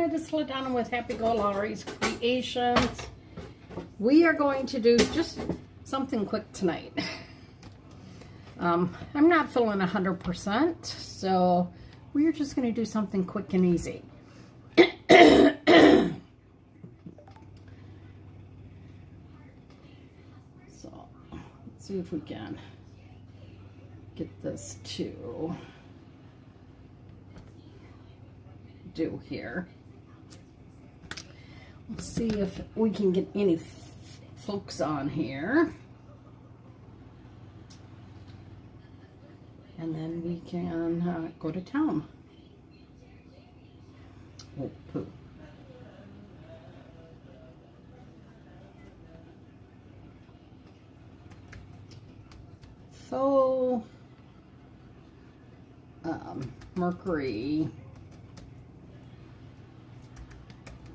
it is LaDonna with Happy-go-Lowry's Creations. We are going to do just something quick tonight. I'm not feeling 100%, so we're just going to do something quick and easy. So, let's see if we can get this to do here. We'll see if we can get any folks on here, and then we can go to town. Oh, poo. So Mercury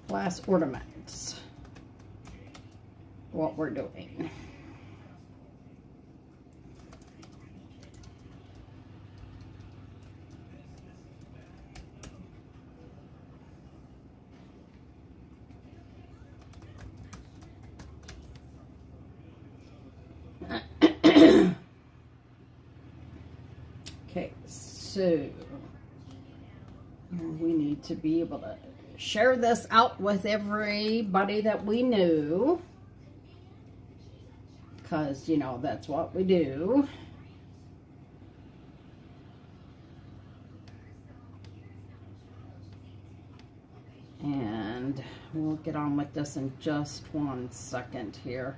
glass ornaments, what we're doing. Okay, so we need to be able to share this out with everybody that we knew, because, you know, that's what we do. And we'll get on with this in just 1 second here.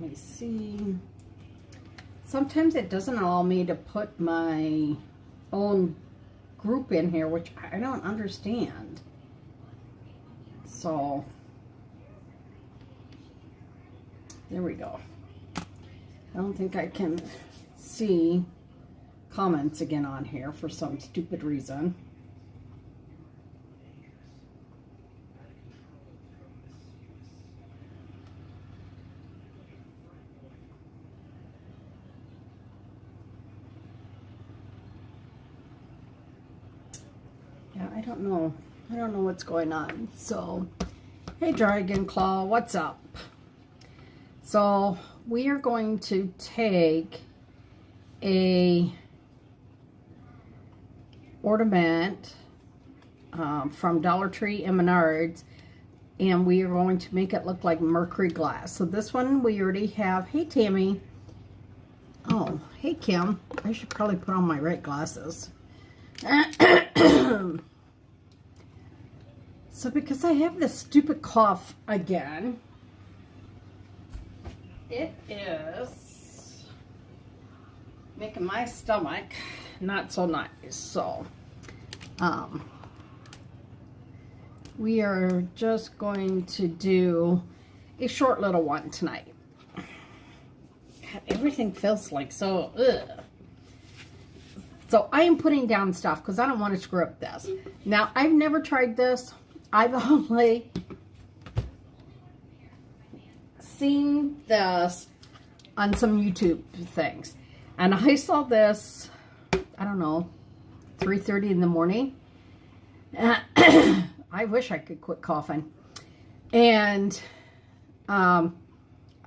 Let me see. Sometimes it doesn't allow me to put my own group in here, which I don't understand. So there we go. I don't think I can see comments again on here for some stupid reason. I don't know what's going on. So, hey Dragon Claw, what's up? So, we are going to take a ornament from Dollar Tree and Menards, and we are going to make it look like Mercury glass. So this one we already have. Hey Tammy. Oh, hey Kim. I should probably put on my right glasses. So because I have this stupid cough again, it is making my stomach not so nice. So we are just going to do a short little one tonight. God, everything feels like so ugh. So I am putting down stuff because I don't want to screw up this. Now, I've never tried this. I've only seen this on some YouTube things. And I saw this, I don't know, 3:30 in the morning. I wish I could quit coughing. And I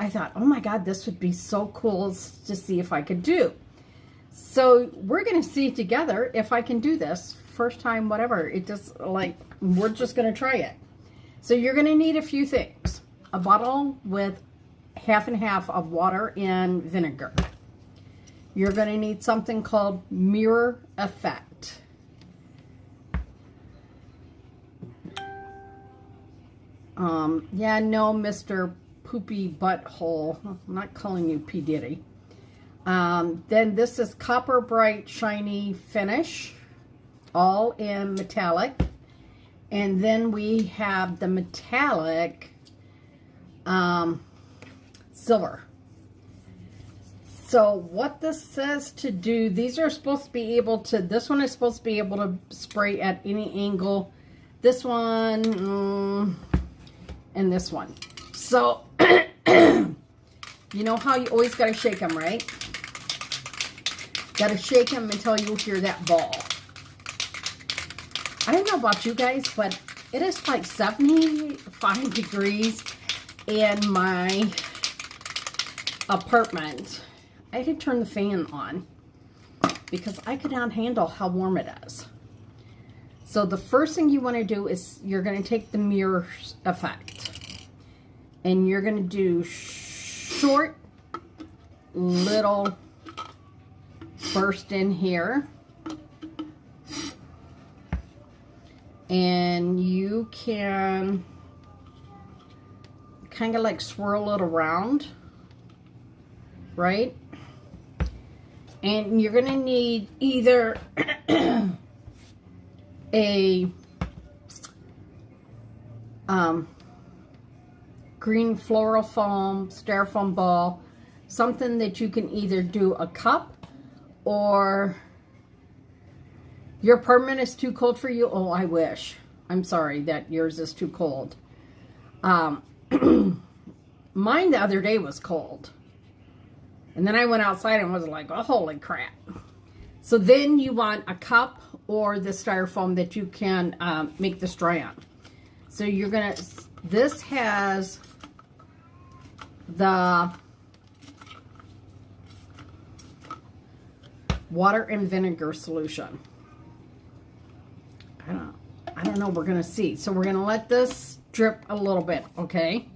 thought, oh my God, this would be so cool to see if I could do. So we're going to see together if I can do this. First time, whatever. It just, like, we're just going to try it. So you're going to need a few things. A bottle with half and half of water and vinegar. You're going to need something called mirror effect. Yeah, no, Mr. Poopy Butthole. I'm not calling you P. Diddy. Then this is Copper Bright Shiny Finish, all in metallic. And then we have the metallic silver. So what this says to do, these are supposed to be able to, this one is supposed to be able to spray at any angle. This one, and this one. So You know how you always got to shake them, right? Got to shake them until you hear that ball. I don't know about you guys, but it is like 75 degrees in my apartment. I had to turn the fan on because I could not handle how warm it is. So the first thing you want to do is you're going to take the mirror effect. And you're going to do short little burst in here. And you can kind of like swirl it around, right? And you're going to need either a green floral foam, styrofoam ball, something that you can either do a cup, or your apartment is too cold for you. Oh, I wish. I'm sorry that yours is too cold. Mine the other day was cold. And then I went outside and was like, oh, holy crap. So then you want a cup or the styrofoam that you can make this dry on. So you're going to, this has the water and vinegar solution. I don't know, we're going to see. So we're going to let this drip a little bit, okay?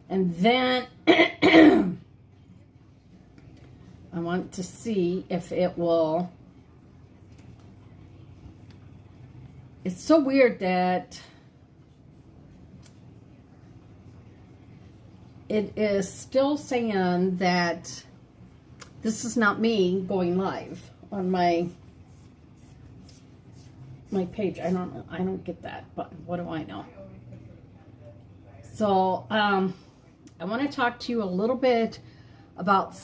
And then I want to see if it will. It's so weird that it is still saying that this is not me going live on my page. I don't know. I don't get that, but what do I know? So, I want to talk to you a little bit about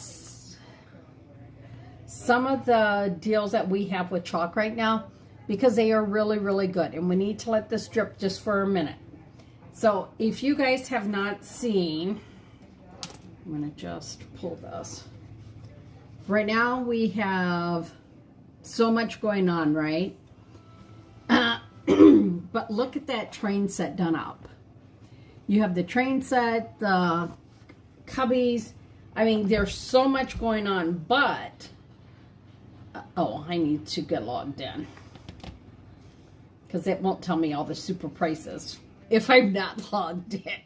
some of the deals that we have with chalk right now, because they are really, really good. And we need to let this drip just for a minute. So if you guys have not seen, I'm going to just pull this. Right now we have so much going on, right? But look at that train set done up. You have the train set, the cubbies. I mean, there's so much going on, but oh, I need to get logged in because it won't tell me all the super prices if I'm not logged in.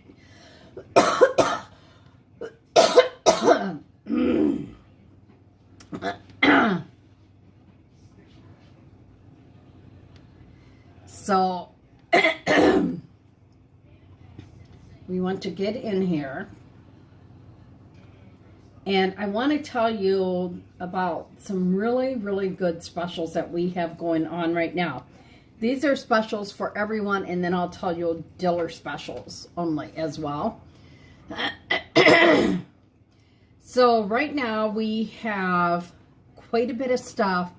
So we want to get in here, and I want to tell you about some really, really good specials that we have going on right now. These are specials for everyone, and then I'll tell you dealer specials only as well. So right now we have quite a bit of stuff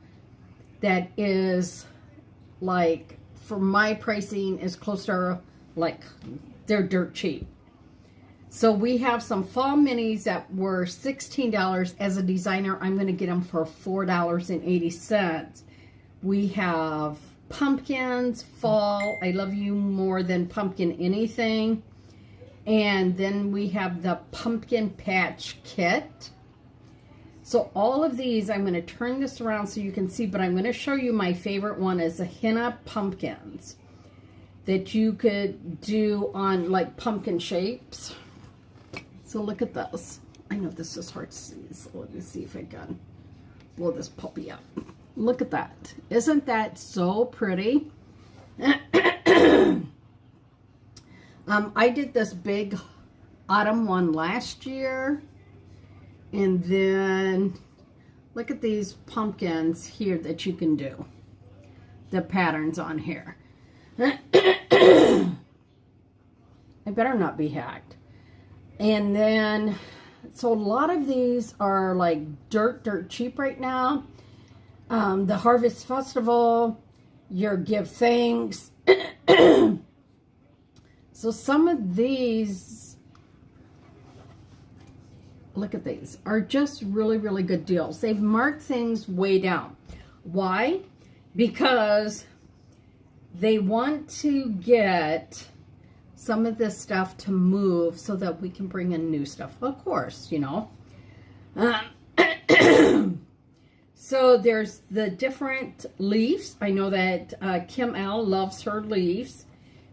that is like, for my pricing, is closer, like they're dirt cheap. So we have some fall minis that were $16. As a designer, I'm going to get them for $4.80. We have pumpkins, fall. I love you more than pumpkin anything. And then we have the pumpkin patch kit. So all of these, I'm going to turn this around so you can see, but I'm going to show you my favorite one is the henna pumpkins that you could do on like pumpkin shapes. So look at this. I know this is hard to see, so let me see if I can blow this puppy up. Look at that. Isn't that so pretty? I did this big autumn one last year. And then look at these pumpkins here that you can do. The patterns on here. I better not be hacked. And then, so a lot of these are like dirt cheap right now. The Harvest Festival, your Give Thanks. So some of these look at these, are just really, really good deals. They've marked things way down. Why? Because they want to get some of this stuff to move so that we can bring in new stuff. Of course, you know. So there's the different leaves. I know that Kim L loves her leaves.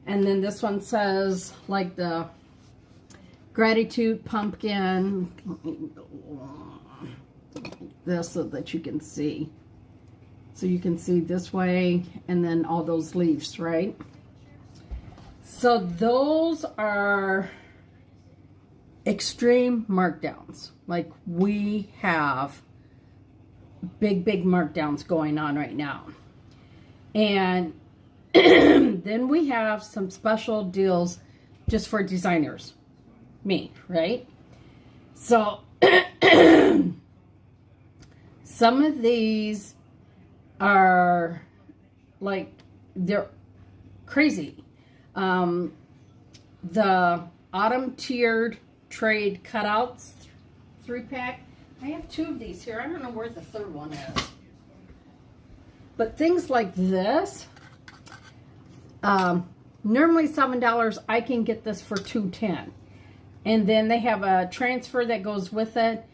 And then this one says like the gratitude pumpkin. This so that you can see. So you can see this way and then all those leaves, right? So those are extreme markdowns. Like we have big markdowns going on right now. And then we have some special deals just for designers. Me, right? So some of these are like, they're crazy. The autumn tiered trade cutouts 3-pack. I have 2 of these here. I don't know where the third one is. But things like this, normally $7, I can get this for $2.10. And then they have a transfer that goes with it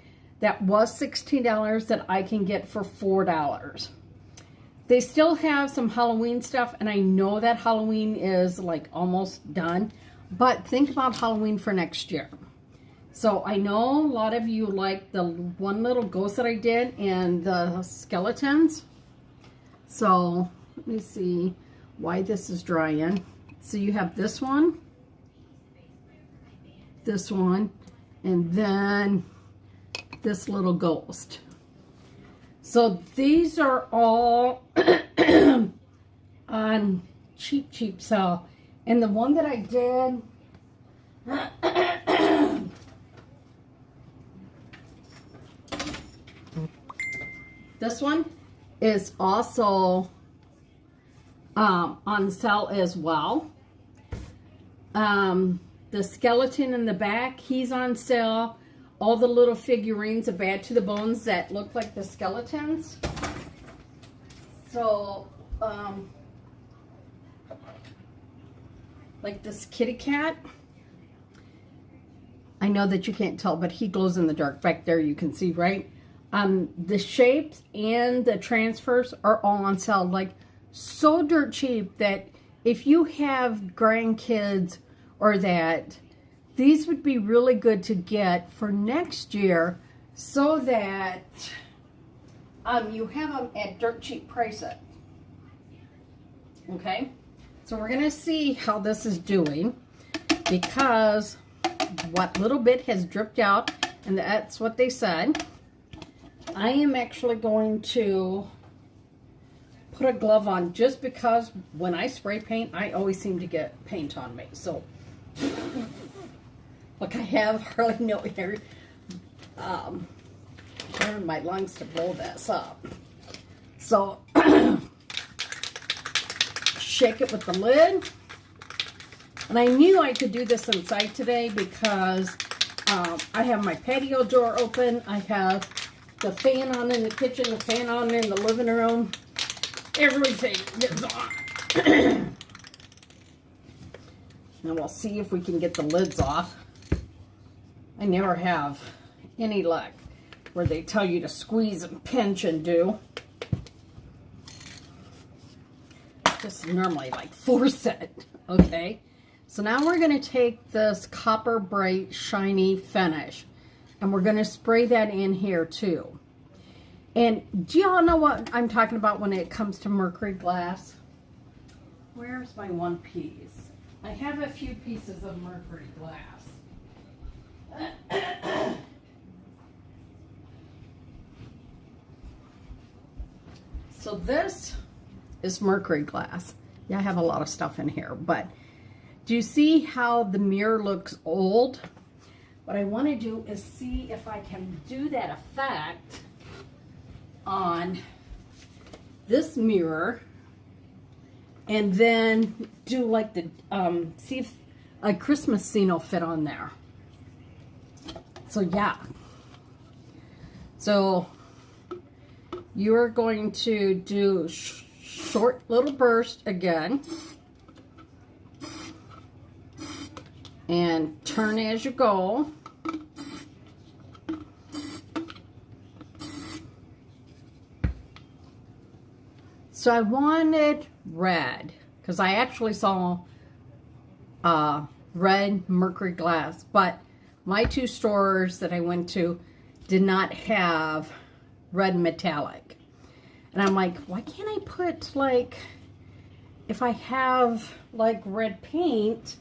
that was $16 that I can get for $4. They still have some Halloween stuff, and I know that Halloween is like almost done, but think about Halloween for next year. So I know a lot of you like the one little ghost that I did and the skeletons. So let me see why this is drying. So you have this one, and then this little ghost. So these are all on cheap sale. And the one that I did, this one is also on sale as well. The skeleton in the back, he's on sale. All the little figurines of Bad to the Bones that look like the skeletons. So, like this kitty cat. I know that you can't tell, but he glows in the dark. Back there you can see, right? The shapes and the transfers are all on sale. Like, so dirt cheap that if you have grandkids or that, these would be really good to get for next year so that you have them at dirt cheap prices. Okay? So we're going to see how this is doing, because what little bit has dripped out, and that's what they said. I am actually going to put a glove on just because when I spray paint, I always seem to get paint on me. So look, I have hardly no air in my lungs to blow this up. So shake it with the lid. And I knew I could do this inside today because I have my patio door open. I have the fan on in the kitchen, the fan on in the living room. Everything is on. And we'll see if we can get the lids off. I never have any luck where they tell you to squeeze and pinch and do. Just normally like force it, okay? So now we're going to take this copper bright shiny finish and we're going to spray that in here too. And do y'all know what I'm talking about when it comes to mercury glass? Where's my one piece? I have a few pieces of mercury glass. So this is mercury glass. Yeah, I have a lot of stuff in here, but do you see how the mirror looks old? What I want to do is see if I can do that effect on this mirror and then do like the, see if a Christmas scene will fit on there. So yeah, So you are going to do short little burst again. And turn as you go. So I wanted red because I actually saw red mercury glass, but my two stores that I went to did not have red metallic. And I'm like, why can't I put, like, if I have like red paint,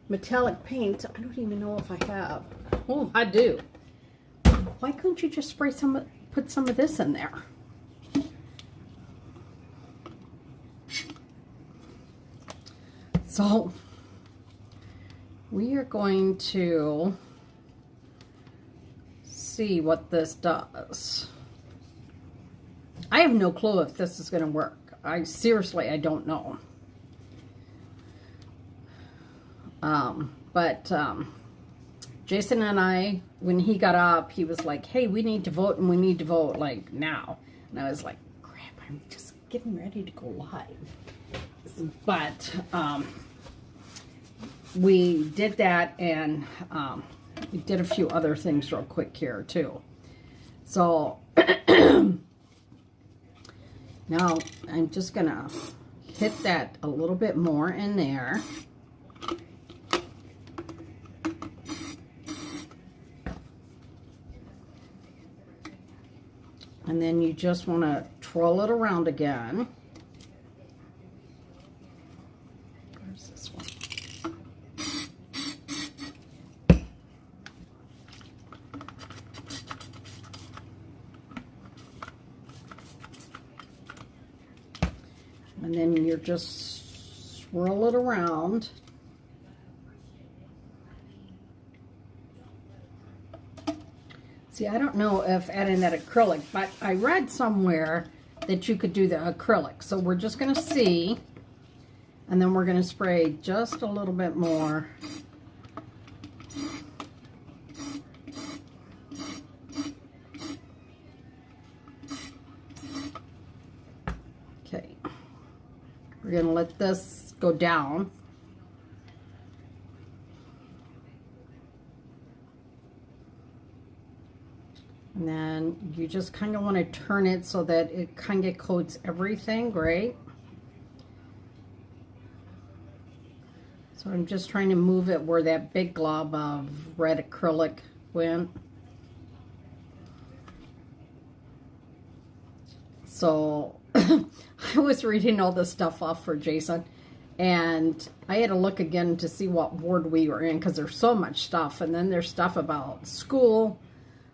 metallic paint, I don't even know if I have. Oh, I do. Why couldn't you just spray put some of this in there? So we are going to see what this does. I have no clue if this is going to work. Seriously, I don't know. But Jason and I, when he got up, he was like, hey, we need to vote, and we need to vote like now. And I was like, crap, I'm just getting ready to go live. But we did that, and we did a few other things real quick here too. So now I'm just gonna hit that a little bit more in there. And then you just want to twirl it around again. Where's this one? And then you just swirl it around. See, I don't know if adding that acrylic, but I read somewhere that you could do the acrylic. So we're just going to see, and then we're going to spray just a little bit more. Okay. We're going to let this go down. And then you just kind of want to turn it so that it kind of coats everything, right? So I'm just trying to move it where that big glob of red acrylic went. So I was reading all this stuff off for Jason, and I had to look again to see what ward we were in because there's so much stuff. And then there's stuff about school,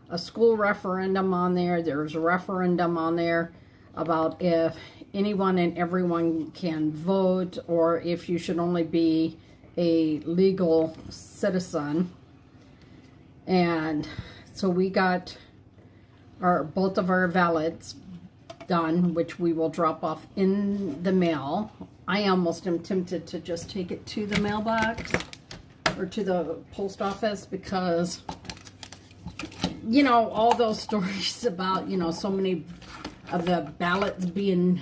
a school referendum on there. There's a referendum on there about if anyone and everyone can vote, or if you should only be a legal citizen. And so we got both of our ballots done, which we will drop off in the mail. I almost am tempted to just take it to the mailbox or to the post office because, you know, all those stories about, you know, so many of the ballots being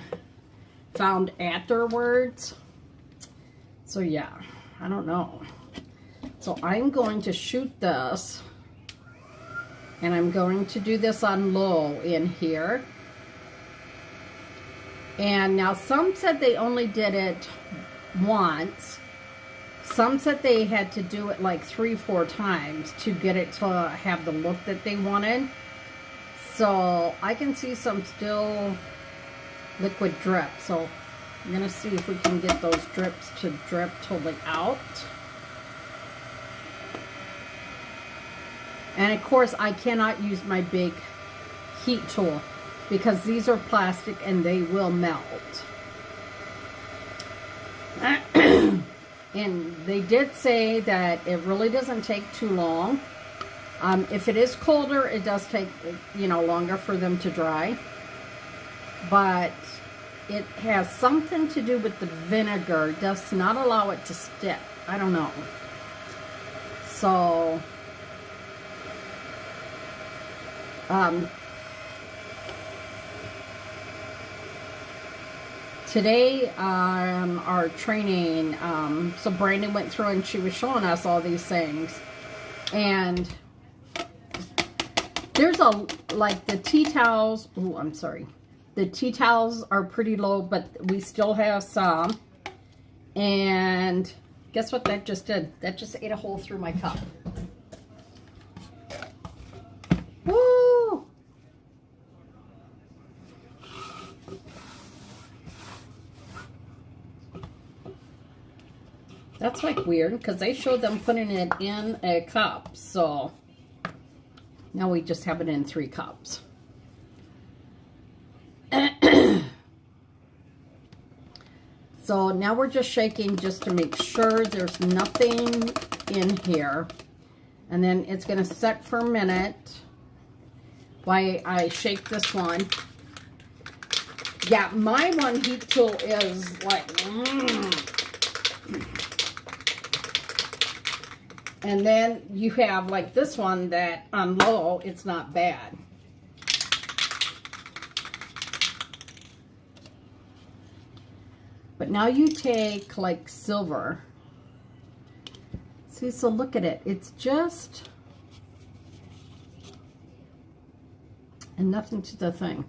found afterwards. So yeah, I don't know. So I'm going to shoot this, and I'm going to do this on low in here. And now some said they only did it once. Some said they had to do it like 3-4 times to get it to have the look that they wanted. So I can see some still liquid drip. So I'm going to see if we can get those drips to drip totally out. And of course I cannot use my big heat tool because these are plastic and they will melt. And they did say that it really doesn't take too long. If it is colder, it does take, you know, longer for them to dry. But it has something to do with the vinegar. It does not allow it to stick. I don't know. So, today our training, so Brandon went through and she was showing us all these things. And there's like the tea towels. Oh, I'm sorry. The tea towels are pretty low, but we still have some. And guess what that just did? That just ate a hole through my cup. Woo! That's like weird because they showed them putting it in a cup. So now we just have it in 3 cups. So now we're just shaking just to make sure there's nothing in here. And then it's going to set for a minute while I shake this one. Yeah, my one heat tool is like... And then you have like this one that on low, it's not bad. But now you take like silver. See, so look at it. It's just, and nothing to the thing.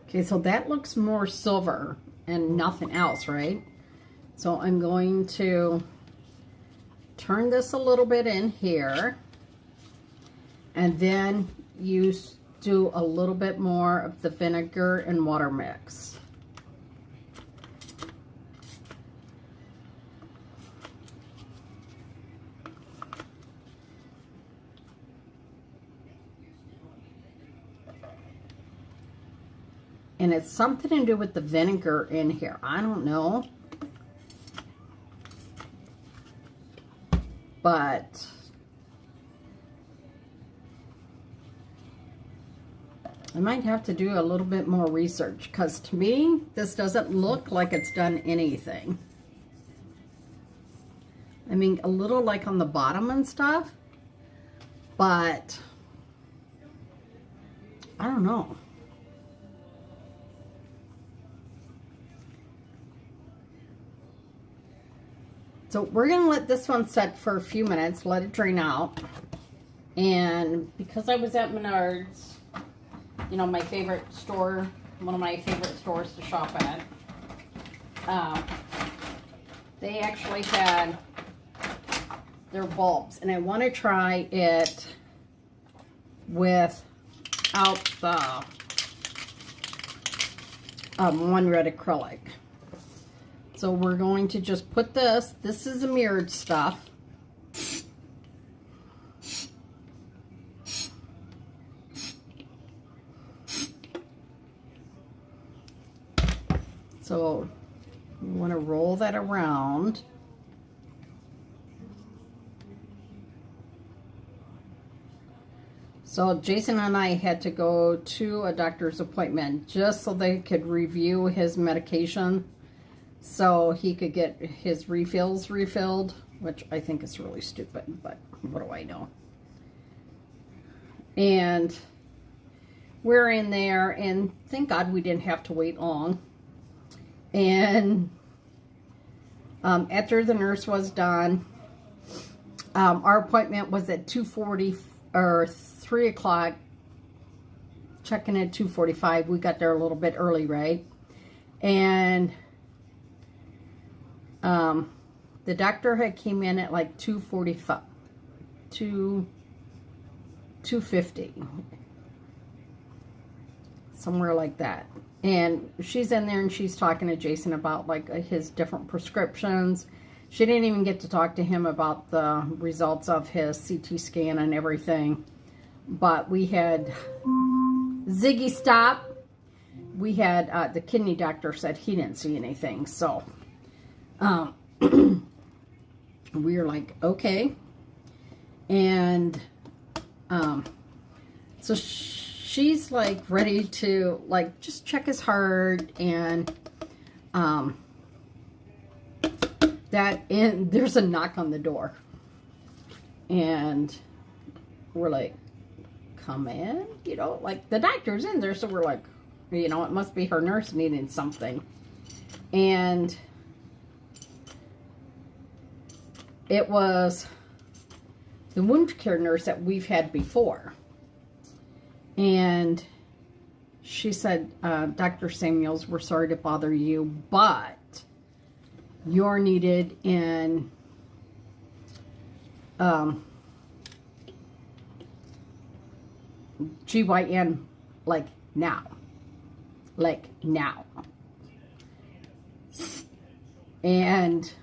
Okay, so that looks more silver and nothing else, right? So I'm going to turn this a little bit in here, and then do a little bit more of the vinegar and water mix. And it's something to do with the vinegar in here. I don't know. But I might have to do a little bit more research, because to me, this doesn't look like it's done anything. I mean, a little like on the bottom and stuff, but I don't know. So we're going to let this one set for a few minutes, let it drain out. And because I was at Menards, you know, my favorite store, one of my favorite stores to shop at, they actually had their bulbs. And I want to try it without the one red acrylic. So we're going to just put this is a mirrored stuff. So you want to roll that around. So Jason and I had to go to a doctor's appointment just so they could review his medication, so he could get his refills refilled, which I think is really stupid, but what do I know? And we're in there, and thank God we didn't have to wait long. And after the nurse was done, our appointment was at 2:40 or 3 o'clock, check-in at 2:45. We got there a little bit early, right? And the doctor had came in at like 2:45, 2:50, somewhere like that. And she's in there and she's talking to Jason about like his different prescriptions. She didn't even get to talk to him about the results of his CT scan and everything. But we had Ziggy stop. We had the kidney doctor said he didn't see anything. So we were like, okay. And so she's like ready to like just check his heart, and there's a knock on the door, and we're like, come in, you know, like the doctor's in there, so we're like, you know, it must be her nurse needing something. And it was the wound care nurse that we've had before. And she said, Dr. Samuels, we're sorry to bother you, but you're needed in GYN like now. Like now. And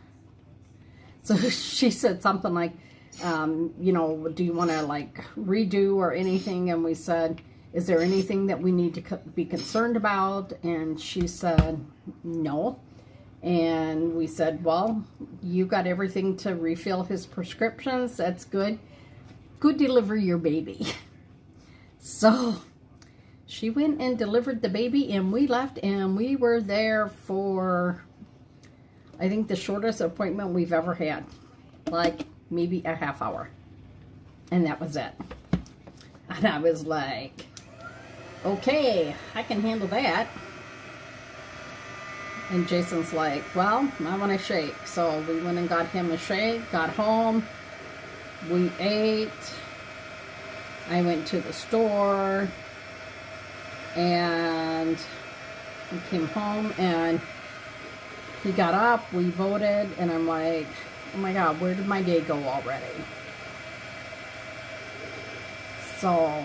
so she said something like, you know, do you want to like redo or anything? And we said, is there anything that we need to be concerned about? And she said, no. And we said, well, you got everything to refill his prescriptions. That's good. Go deliver your baby. So she went and delivered the baby, and we left, and we were there for, I think, the shortest appointment we've ever had. Like maybe a half hour. And that was it. And I was like, okay, I can handle that. And Jason's like, well, I want a shake. So we went and got him a shake, got home, we ate, I went to the store, and we came home, and he got up, we voted, and I'm like, oh my God, where did my day go already? So,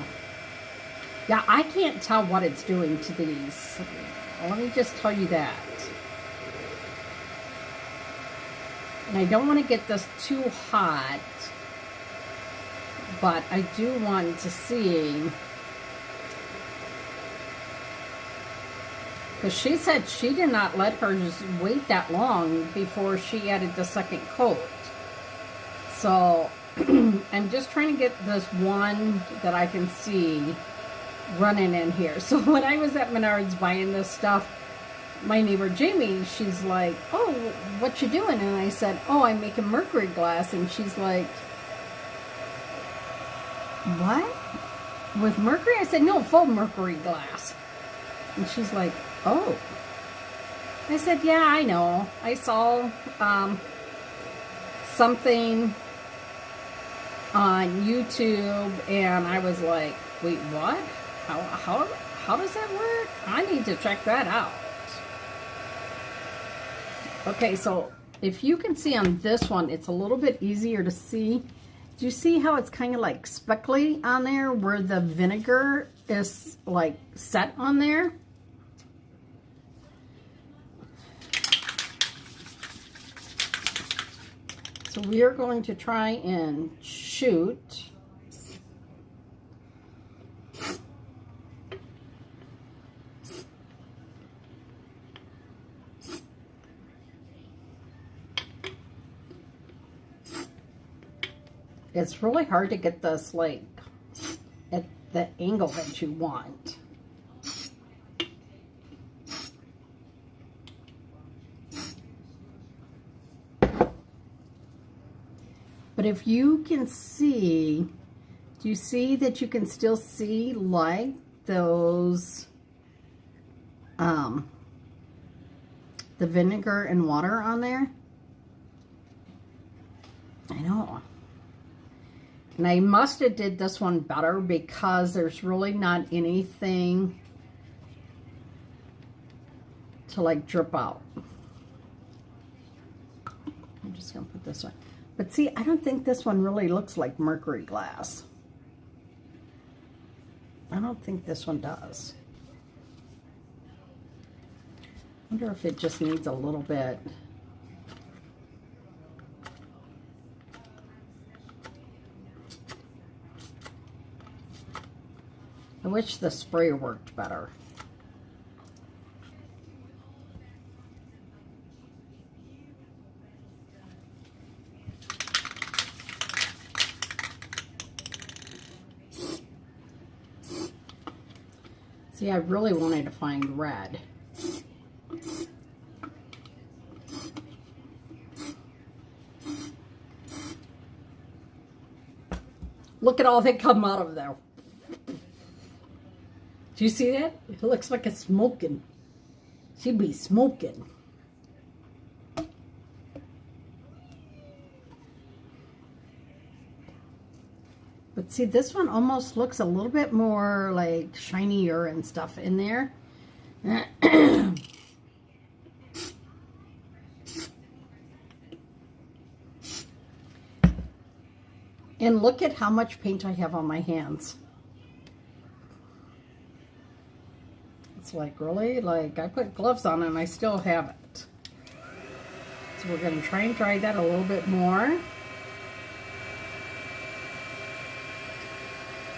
yeah, I can't tell what it's doing to these. Let me just tell you that. And I don't want to get this too hot, but I do want to see, because she said she did not let hers wait that long before she added the second coat. So I'm just trying to get this one that I can see running in here. So when I was at Menards buying this stuff, my neighbor Jamie, she's like, oh, what you doing? And I said, oh, I'm making mercury glass. And she's like, what? With mercury? I said, no, full mercury glass. And she's like, oh. I said, yeah, I know. I saw something on YouTube, and I was like, wait, what? How does that work? I need to check that out. Okay, so if you can see on this one, it's a little bit easier to see. Do you see how it's kind of like speckly on there where the vinegar is like set on there? So we are going to try and shoot. It's really hard to get this like at the angle that you want. But if you can see, do you see that you can still see like those, the vinegar and water on there? I know. And I must have did this one better because there's really not anything to like drip out. I'm just going to put this one. But see, I don't think this one really looks like mercury glass. I don't think this one does. I wonder if it just needs a little bit. I wish the sprayer worked better. See, I really wanted to find red. Look at all that come out of there. Do you see that? It looks like it's smoking. She'd be smoking. But see, this one almost looks a little bit more like shinier and stuff in there. And look at how much paint I have on my hands. It's like, really? Like, I put gloves on and I still have it. So we're going to try and dry that a little bit more.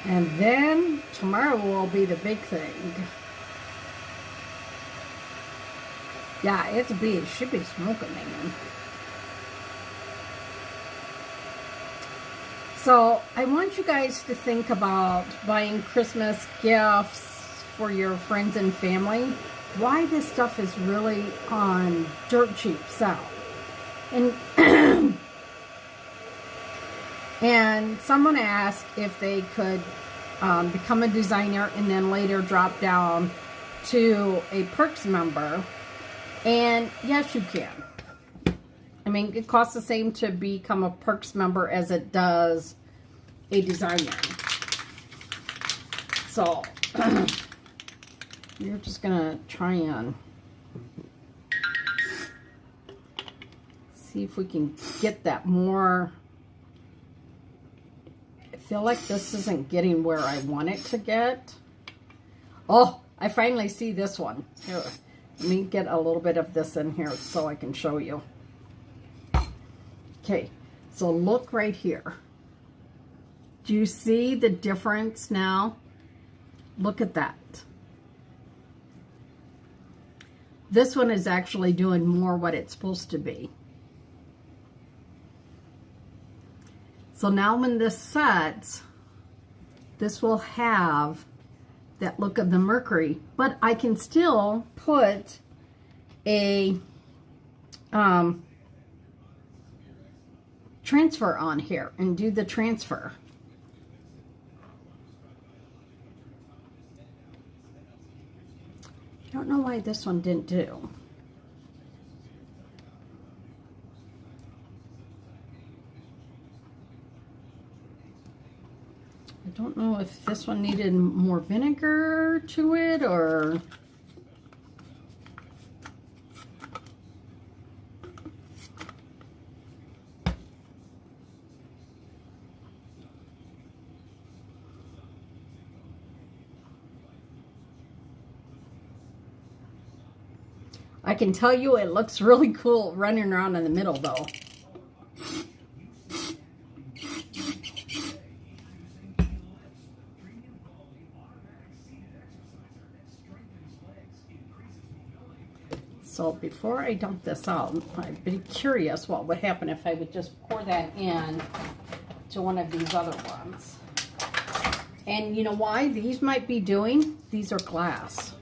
And then tomorrow will be the big thing. Yeah, it's big. It should be smoking, man. So I want you guys to think about buying Christmas gifts for your friends and family. Why this stuff is really on dirt cheap sale. And and someone asked if they could become a designer and then later drop down to a Perks member. And yes, you can. I mean, it costs the same to become a Perks member as it does a designer. So, we're just going to try and see if we can get that more. I feel like this isn't getting where I want it to get. Oh, I finally see this one. Here, let me get a little bit of this in here so I can show you. Okay, so look right here. Do you see the difference now? Look at that. This one is actually doing more what it's supposed to be. So now when this sets, this will have that look of the mercury, but I can still put a transfer on here and do the transfer. I don't know why this one didn't do. I don't know if this one needed more vinegar to it or... I can tell you it looks really cool running around in the middle though. So before I dump this out, I'd be curious what would happen if I would just pour that in to one of these other ones. And you know why these might be doing? These are glass.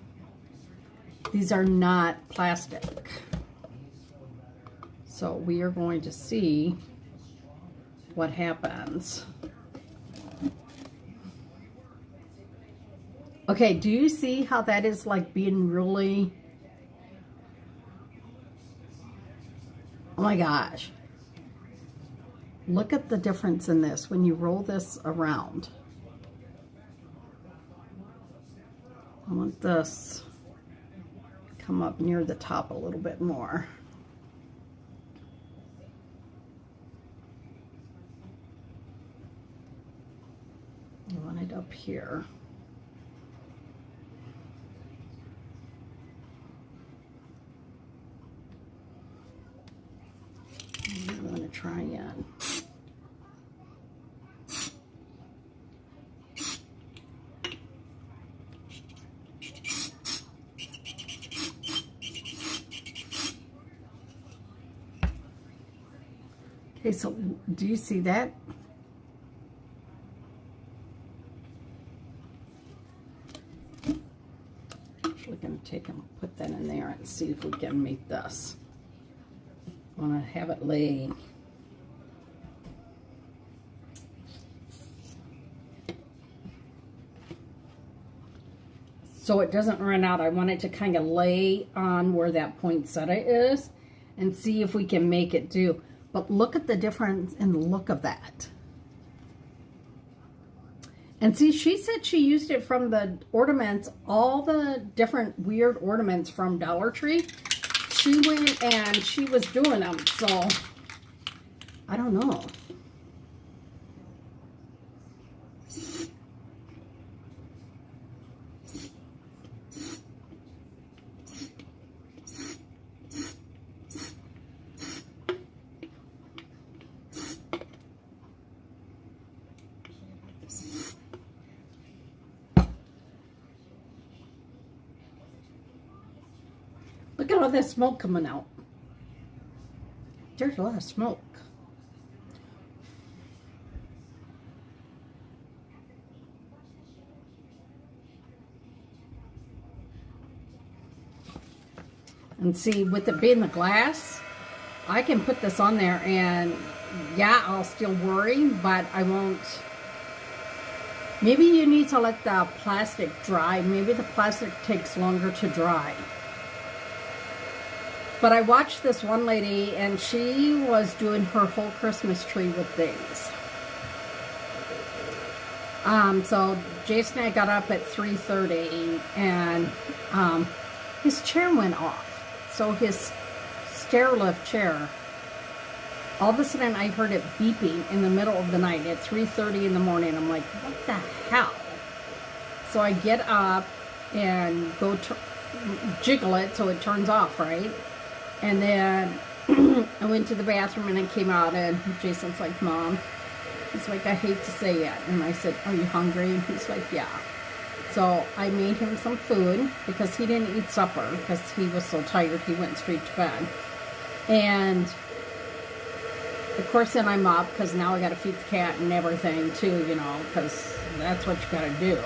These are not plastic. So we are going to see what happens. Okay, do you see how that is like being really... Oh my gosh. Look at the difference in this when you roll this around. I want this to come up near the top a little bit more. I want it up here. I'm going to try in. Okay, so do you see that? take and put that in there and see if we can make this. I want to have it lay. So it doesn't run out. I want it to kind of lay on where that poinsettia is and see if we can make it do. But look at the difference in the look of that. And see, she said she used it from the ornaments, all the different weird ornaments from Dollar Tree. She went and she was doing them, so I don't know. Look at all that smoke coming out. There's a lot of smoke. And see, with it being the glass, I can put this on there and yeah, I'll still worry, but I won't. Maybe you need to let the plastic dry. Maybe the plastic takes longer to dry. But I watched this one lady, and she was doing her whole Christmas tree with these. So Jason and I got up at 3:30, and his chair went off. So his stair lift chair, all of a sudden I heard it beeping in the middle of the night at 3:30 in the morning. I'm like, what the hell? So I get up and go jiggle it so it turns off, right? And then I went to the bathroom and I came out, and Jason's like, Mom, he's like, I hate to say it. And I said, are you hungry? And he's like, yeah. So I made him some food because he didn't eat supper because he was so tired he went straight to bed. And of course then I'm up because now I got to feed the cat and everything too, you know, because that's what you got to do.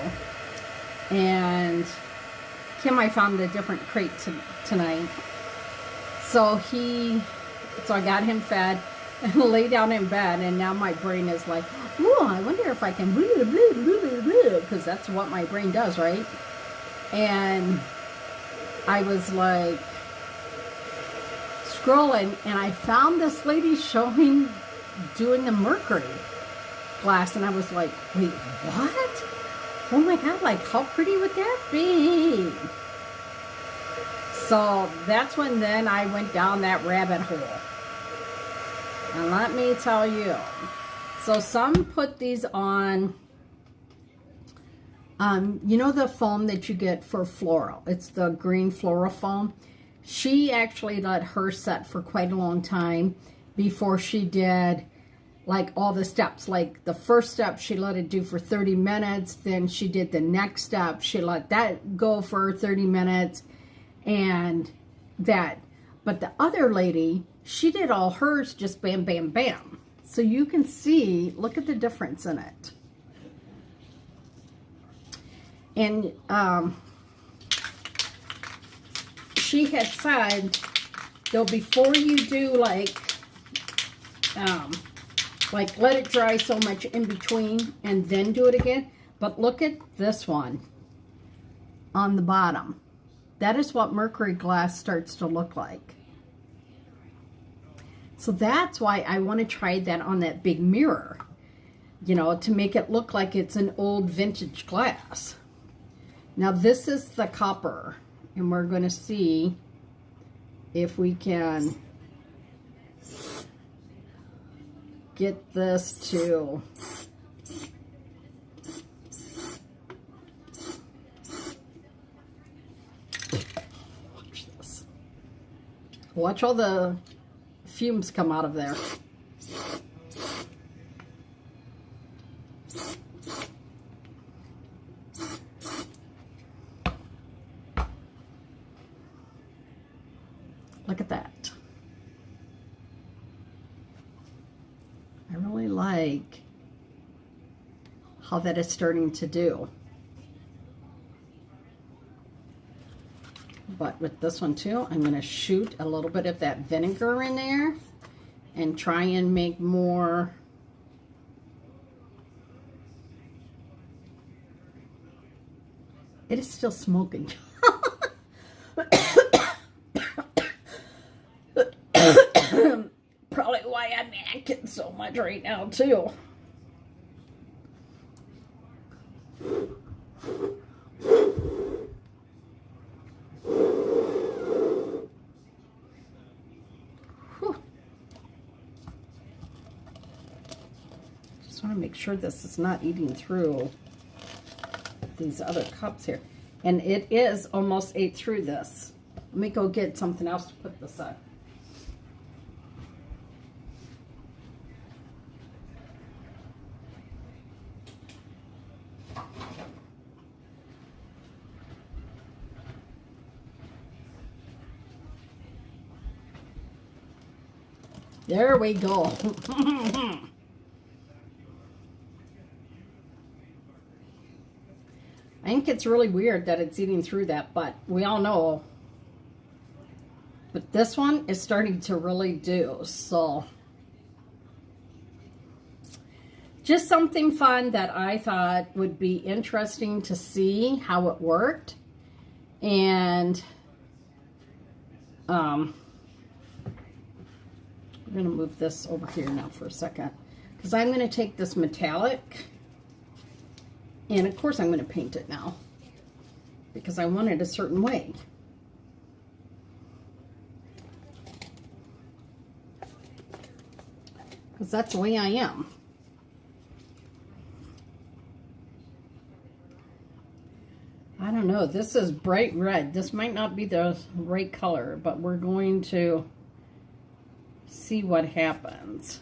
And Kim, I found a different crate tonight. So I got him fed and lay down in bed, and now my brain is like, oh, I wonder if I can because that's what my brain does, right? And I was like scrolling, and I found this lady doing the mercury glass, and I was like, wait, what? Oh my God, like how pretty would that be? So that's when then I went down that rabbit hole. And let me tell you. So some put these on, you know the foam that you get for floral? It's the green floral foam. She actually let her set for quite a long time before she did like all the steps. Like the first step, she let it do for 30 minutes. Then she did the next step. She let that go for 30 minutes. And that, but the other lady, she did all hers just bam, bam, bam. So you can see, look at the difference in it. And she had said, though, before you do like let it dry so much in between and then do it again. But look at this one on the bottom. That is what mercury glass starts to look like. So that's why I want to try that on that big mirror, you know, to make it look like it's an old vintage glass. Now this is the copper, and we're going to see if we can get this to watch all the fumes come out of there. Look at that. I really like how that is starting to do. But with this one too, I'm going to shoot a little bit of that vinegar in there and try and make more. It is still smoking. Probably why I'm acting so much right now too. Just want to make sure this is not eating through these other cups here. And it is almost ate through this. Let me go get something else to put this on. There we go. I think it's really weird that it's eating through that, but we all know. But this one is starting to really do, so. Just something fun that I thought would be interesting to see how it worked. And I'm going to move this over here now for a second, because I'm going to take this metallic, and of course I'm going to paint it now, because I want it a certain way. Because that's the way I am. I don't know, this is bright red. This might not be the right color, but we're going to see what happens.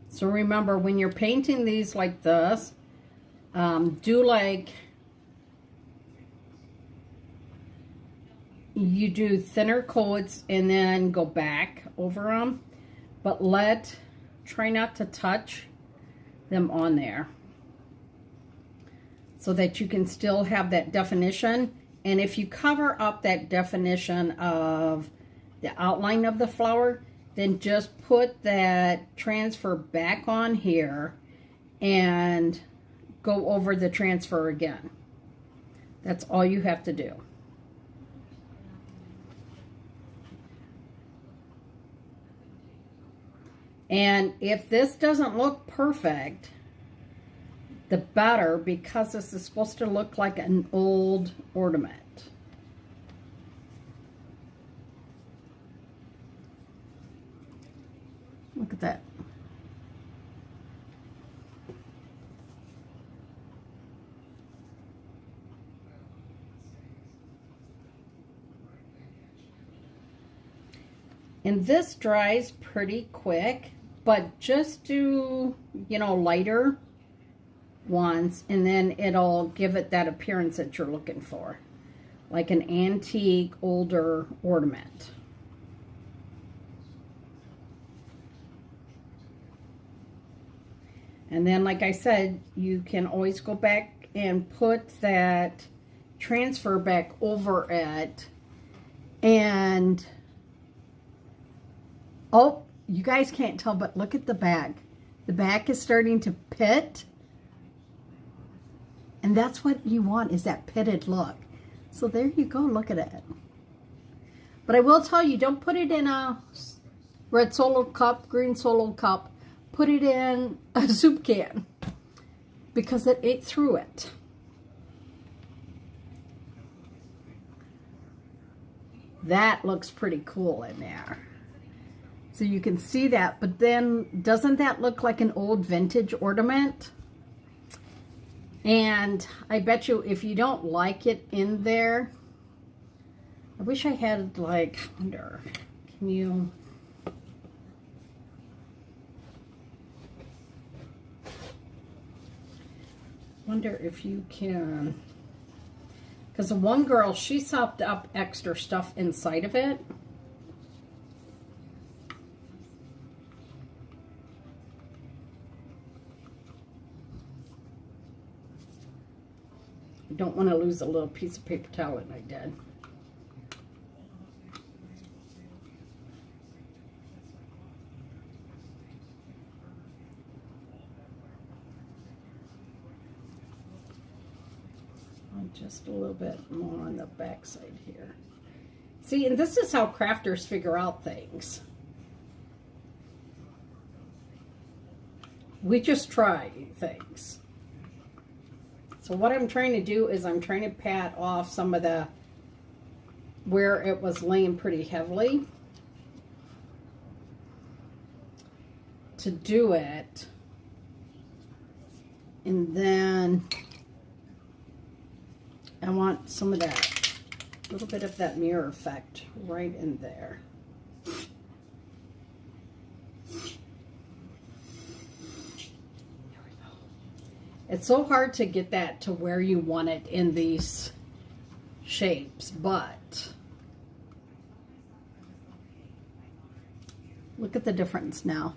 So remember, when you're painting these like this, do like you do thinner coats and then go back over them, but try not to touch them on there, so that you can still have that definition. And if you cover up that definition of the outline of the flower, then just put that transfer back on here and go over the transfer again. That's all you have to do. And if this doesn't look perfect, the better, because this is supposed to look like an old ornament. Look at that. And this dries pretty quick, but just do, you know, lighter ones, and then it'll give it that appearance that you're looking for, like an antique, older ornament. And then, like I said, you can always go back and put that transfer back over it. And, oh, you guys can't tell, but look at the back. The back is starting to pit. And that's what you want, is that pitted look. So there you go, look at it. But I will tell you, don't put it in a red Solo cup, green Solo cup. Put it in a soup can, because it ate through it. That looks pretty cool in there. So you can see that, but then doesn't that look like an old vintage ornament? And I bet you if you don't like it in there, I wish I had, like, I wonder, can you... wonder if you can, because the one girl, she sopped up extra stuff inside of it. I don't want to lose a little piece of paper towel that I did. Just a little bit more on the back side here. See, and this is how crafters figure out things. We just try things. So what I'm trying to do is I'm trying to pat off some of the where it was laying pretty heavily to do it. And then I want some of that, a little bit of that mirror effect right in there. It's so hard to get that to where you want it in these shapes, but look at the difference now.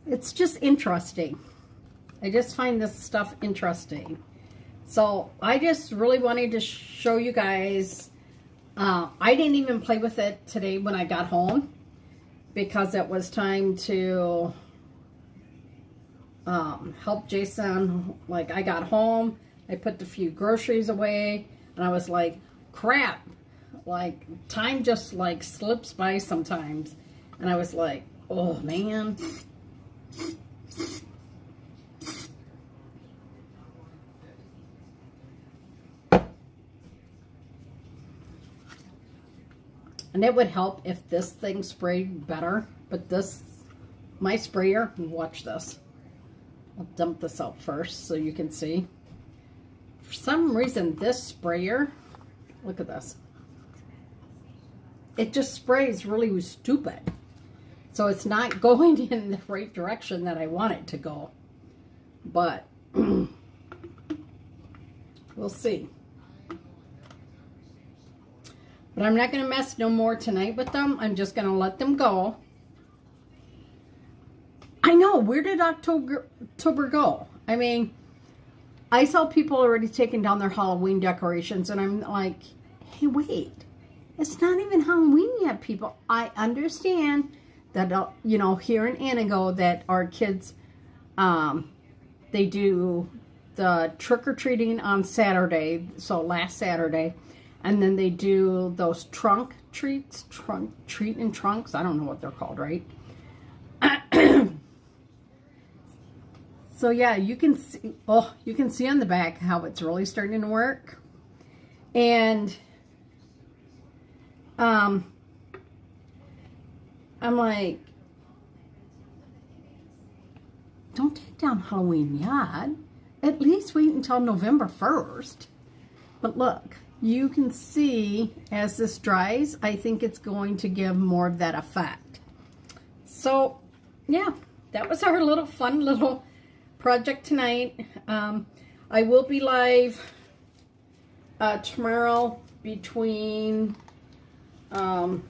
It's just interesting. I just find this stuff interesting. So I just really wanted to show you guys. I didn't even play with it today when I got home because it was time to help Jason. Like, I got home, I put the few groceries away, and I was like, crap. Like, time just like slips by sometimes. And I was like, oh man. And it would help if this thing sprayed better, but this, my sprayer, watch this. I'll dump this out first so you can see. For some reason, this sprayer, look at this. It just sprays really stupid. So it's not going in the right direction that I want it to go. But we'll see. But I'm not going to mess no more tonight with them. I'm just going to let them go. I know, where did October go? I mean, I saw people already taking down their Halloween decorations, and I'm like, hey, wait. It's not even Halloween yet, people. I understand that, you know, here in Anago that our kids, they do the trick-or-treating on Saturday, so last Saturday, and then they do those treat and trunks. I don't know what they're called, right? So yeah, you can see, you can see on the back how it's really starting to work. And I'm like, don't take down Halloween yet. At least wait until November 1st. But look, you can see as this dries, I think it's going to give more of that effect. So yeah, that was our little fun little project tonight. I will be live tomorrow between 1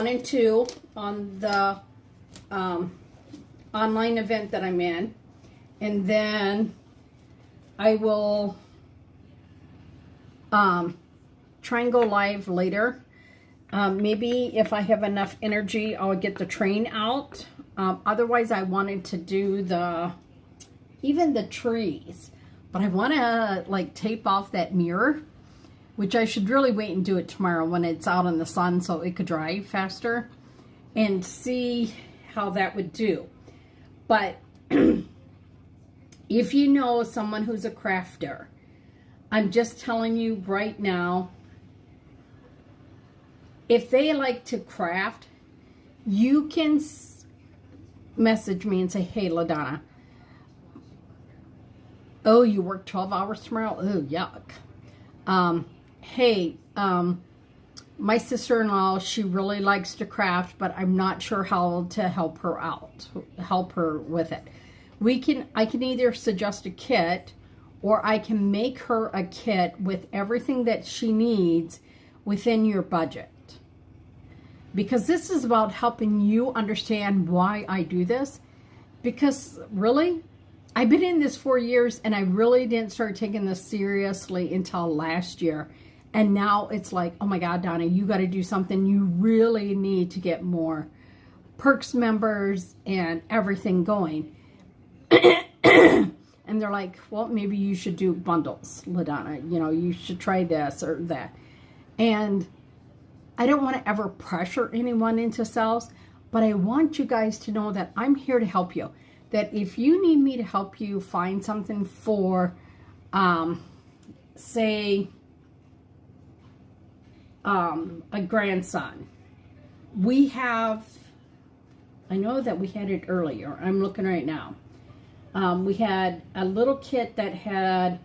and 2 on the online event that I'm in, and then I will try and go live later. Maybe if I have enough energy, I'll get the train out. Otherwise, I wanted to do even the trees, but I want to like tape off that mirror, which I should really wait and do it tomorrow when it's out in the sun so it could dry faster, and see how that would do. But if you know someone who's a crafter, I'm just telling you right now, if they like to craft, you can message me and say, hey, LaDonna, oh, you work 12 hours tomorrow? Oh, yuck. Hey, my sister-in-law, she really likes to craft, but I'm not sure how to help her out, help her with it. I can either suggest a kit, or I can make her a kit with everything that she needs within your budget. Because this is about helping you understand why I do this. Because really, I've been in this 4 years and I really didn't start taking this seriously until last year. And now it's like, oh my God, Donna, you got to do something. You really need to get more Perks members and everything going. And they're like, well, maybe you should do bundles, LaDonna. You know, you should try this or that. And I don't want to ever pressure anyone into sales, but I want you guys to know that I'm here to help you. That if you need me to help you find something for, say, a grandson, we have, I know that we had it earlier. I'm looking right now. We had a little kit that had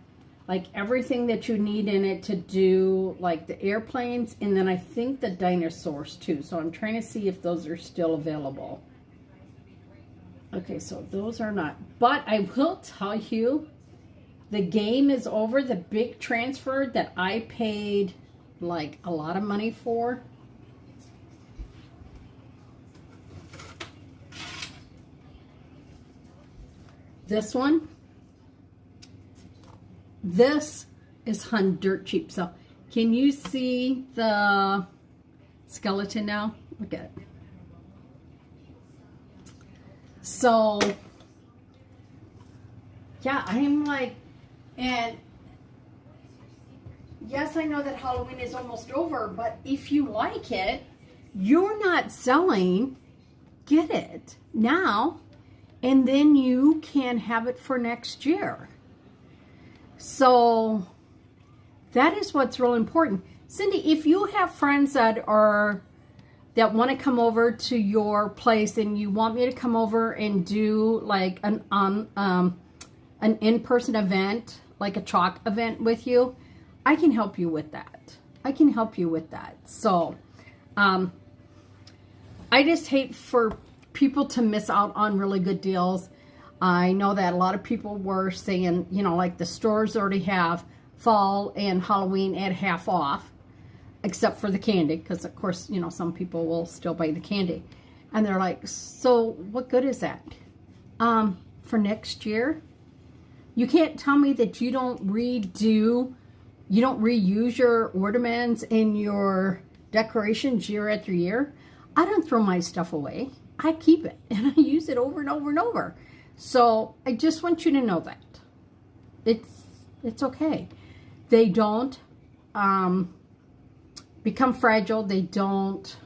like everything that you need in it to do like the airplanes, and then I think the dinosaurs too. So I'm trying to see if those are still available. Okay, so those are not. But I will tell you, the game is over. The big transfer that I paid like a lot of money for. This one. This is on dirt cheap. So can you see the skeleton now? Look at it. So yeah, I'm like, and yes, I know that Halloween is almost over, but if you like it, you're not selling, get it now, and then you can have it for next year. So that is what's real important. Cindy, if you have friends that want to come over to your place and you want me to come over and do like an in-person event, like a chalk event with you, I can help you with that. I can help you with that. So I just hate for people to miss out on really good deals. I know that a lot of people were saying, you know, like the stores already have fall and Halloween at half off, except for the candy, because of course, you know, some people will still buy the candy. And they're like, so what good is that? For next year? You can't tell me that you don't reuse your ornaments in your decorations year after year. I don't throw my stuff away. I keep it and I use it over and over and over. So I just want you to know that it's okay. They don't become fragile. They don't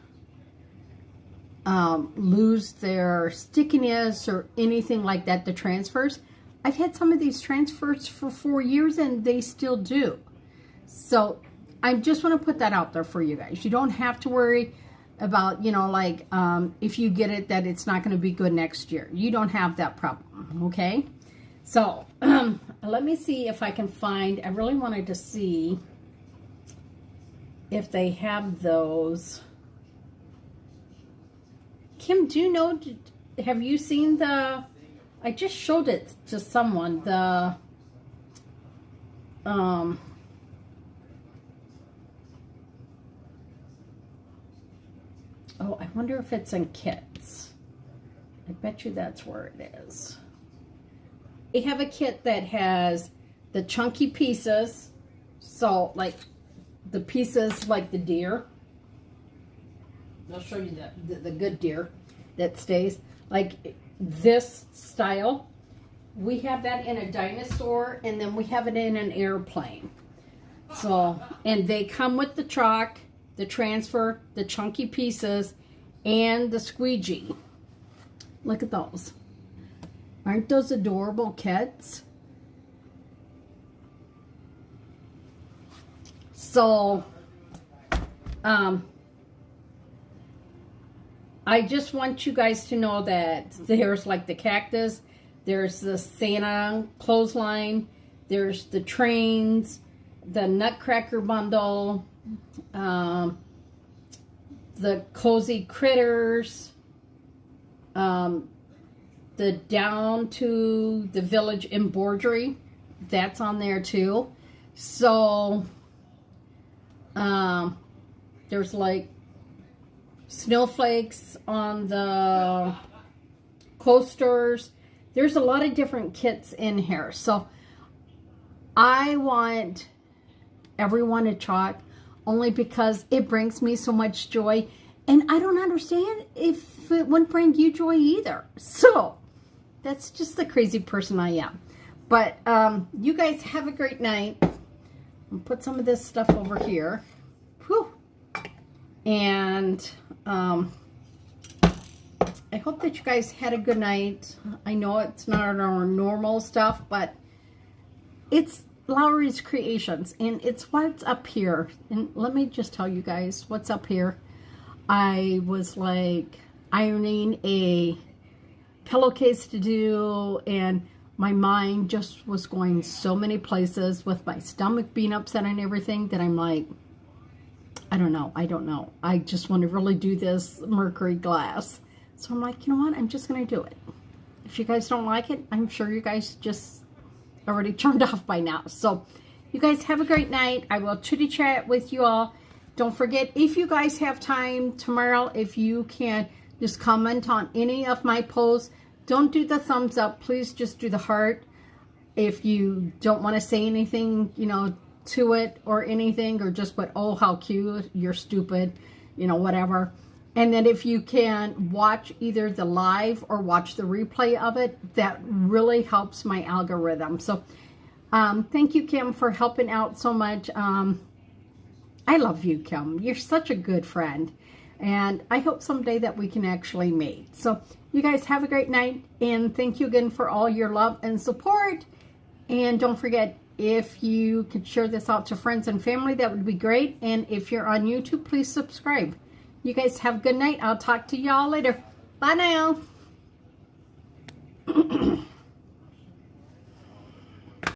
lose their stickiness or anything like that. The transfers. I've had some of these transfers for 4 years and they still do. So I just want to put that out there for you guys. You don't have to worry about, you know, like if you get it, that it's not going to be good next year. You don't have that problem, okay? So let me see if I can find, I really wanted to see if they have those. Kim, do you know, have you seen the, I just showed it to someone, the, oh, I wonder if it's in kits. I bet you that's where it is. They have a kit that has the chunky pieces. So, like, the pieces like the deer. I'll show you the good deer that stays. Like, this style. We have that in a dinosaur, and then we have it in an airplane. So, and they come with the chalk, the transfer, the chunky pieces, and the squeegee. Look at those. Aren't those adorable kits? So, I just want you guys to know that there's like the cactus, there's the Santa clothesline, there's the trains, the Nutcracker bundle, the cozy critters, the down to the village embroidery, that's on there too. So there's like snowflakes on the coasters. there's a lot of different kits in here. So I want everyone to try it only because it brings me so much joy. And I don't understand if it wouldn't bring you joy either. So that's just the crazy person I am. But you guys have a great night. I'll put some of this stuff over here. Whew. And I hope that you guys had a good night. I know it's not our normal stuff, but it's Lowry's Creations, and it's what's up here. And let me just tell you guys what's up here. I was like ironing a pillowcase to do, and my mind just was going so many places with my stomach being upset and everything that I'm like, I don't know. I just want to really do this mercury glass. So I'm like, you know what? I'm just going to do it. If you guys don't like it, I'm sure you guys just already turned off by now. So you guys have a great night. I will chitty chat with you all. Don't forget, if you guys have time tomorrow, if you can just comment on any of my posts. Don't do the thumbs up. Please just do the heart. If you don't want to say anything, you know, to it or anything, or just put, oh, how cute, you're stupid, you know, whatever. And then if you can watch either the live or watch the replay of it, that really helps my algorithm. So thank you, Kim, for helping out so much. I love you, Kim. You're such a good friend. And I hope someday that we can actually meet. So you guys have a great night. And thank you again for all your love and support. And don't forget, if you could share this out to friends and family, that would be great. And if you're on YouTube, please subscribe. You guys have a good night. I'll talk to y'all later. Bye now.